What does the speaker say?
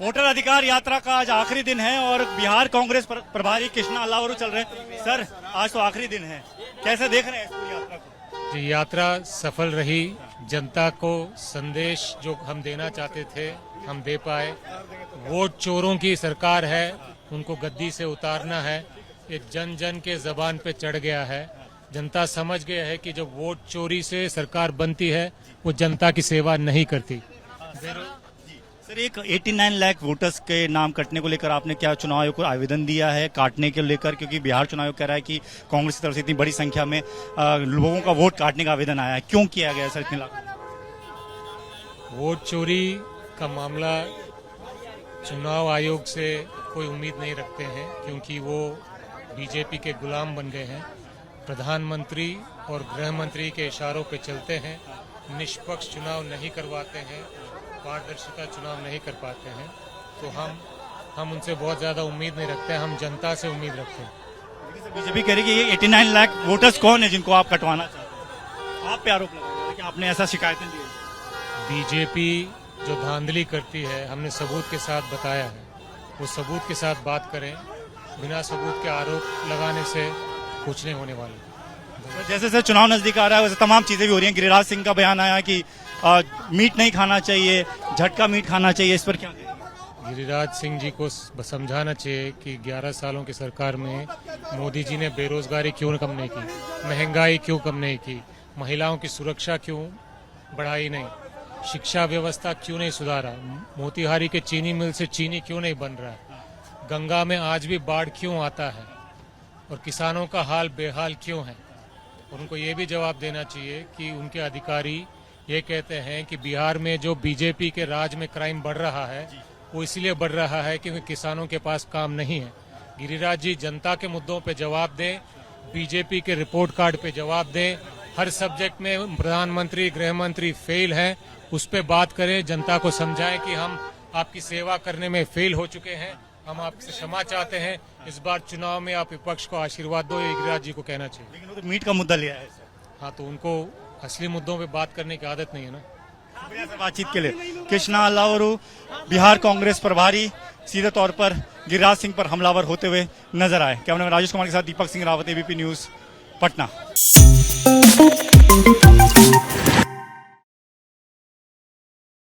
Voter अधिकार यात्रा का आज आखिरी दिन है और बिहार कांग्रेस प्रभारी कृष्णा अल्लावरू चल रहे हैं। सर, आज तो आखिरी दिन है, कैसे देख रहे हैं इस पूरी यात्रा को? ये यात्रा सफल रही। जनता को संदेश जो हम देना चाहते थे हम दे पाए। वोट चोरों की सरकार है, उनको गद्दी से उतारना है, ये जन जन के जबान पे चढ़ गया है। जनता समझ गया है कि जब वोट चोरी से सरकार बनती है वो जनता की सेवा नहीं करती। सर, एक 89 लाख वोटर्स के नाम कटने को लेकर आपने क्या चुनाव आयोग को आवेदन दिया है काटने के लेकर? क्योंकि बिहार चुनाव आयोग कह रहा है कि कांग्रेस की तरफ से इतनी बड़ी संख्या में लोगों का वोट काटने का आवेदन आया है, क्यों किया गया सर इतने लाख? वोट चोरी का मामला चुनाव आयोग से कोई उम्मीद नहीं रखते हैं, क्योंकि वो बीजेपी के गुलाम बन गए हैं। प्रधानमंत्री और गृह मंत्री के इशारों पे चलते हैं, निष्पक्ष चुनाव नहीं करवाते हैं, पारदर्शिता चुनाव नहीं कर पाते हैं। तो हम उनसे बहुत ज्यादा उम्मीद नहीं रखते हैं, हम जनता से उम्मीद रखते हैं। बीजेपी कह रही है कि ये 89 लाख वोटर्स कौन है जिनको आप कटवाना चाहते हैं? आप पे आरोप लगा रहे हैं कि आपने ऐसा शिकायतें दी है। बीजेपी जो धांधली करती है हमने सबूत के साथ बताया है, वो सबूत के साथ बात करें। बिना सबूत के आरोप लगाने से कुछ नहीं होने वाला। जैसे जैसे चुनाव नजदीक आ रहा है वैसे तमाम चीजें भी हो रही हैं। गिरिराज सिंह का बयान आया कि मीट नहीं खाना चाहिए, झटका मीट खाना चाहिए, इस पर क्या कहेंगे? गिरिराज सिंह जी को समझाना चाहिए कि 11 सालों की सरकार में मोदी जी ने बेरोजगारी क्यों कम नहीं की, महंगाई क्यों कम नहीं की, महिलाओं की सुरक्षा क्यों बढ़ाई नहीं, शिक्षा व्यवस्था क्यों नहीं सुधारा, मोतिहारी के चीनी मिल से चीनी क्यों नहीं बन रहा है, गंगा में आज भी बाढ़ क्यों आता है और किसानों का हाल बेहाल क्यों है। और उनको ये भी जवाब देना चाहिए कि उनके अधिकारी ये कहते हैं कि बिहार में जो बीजेपी के राज में क्राइम बढ़ रहा है वो इसलिए बढ़ रहा है क्योंकि किसानों के पास काम नहीं है। गिरिराज जी जनता के मुद्दों पे जवाब दें, बीजेपी के रिपोर्ट कार्ड पे जवाब दें। हर सब्जेक्ट में प्रधानमंत्री गृह मंत्री फेल हैं, उस पर बात करें, जनता को समझाएं कि हम आपकी सेवा करने में फेल हो चुके हैं, हम आपसे क्षमा चाहते हैं। इस बार चुनाव में आप विपक्ष को आशीर्वाद दो, ये गिरिराज जी को कहना चाहिए। लेकिन वो तो मीट का मुद्दा लिया है सर। हाँ, तो उनको असली मुद्दों पे बात करने की आदत नहीं है ना। शुक्रिया सर बातचीत के लिए। कृष्णा अल्लावरू बिहार कांग्रेस प्रभारी सीधे तौर पर गिरिराज सिंह पर हमलावर होते हुए नजर आए। कैमरामैन राजेश कुमार के साथ दीपक सिंह रावत, एबीपी न्यूज, पटना।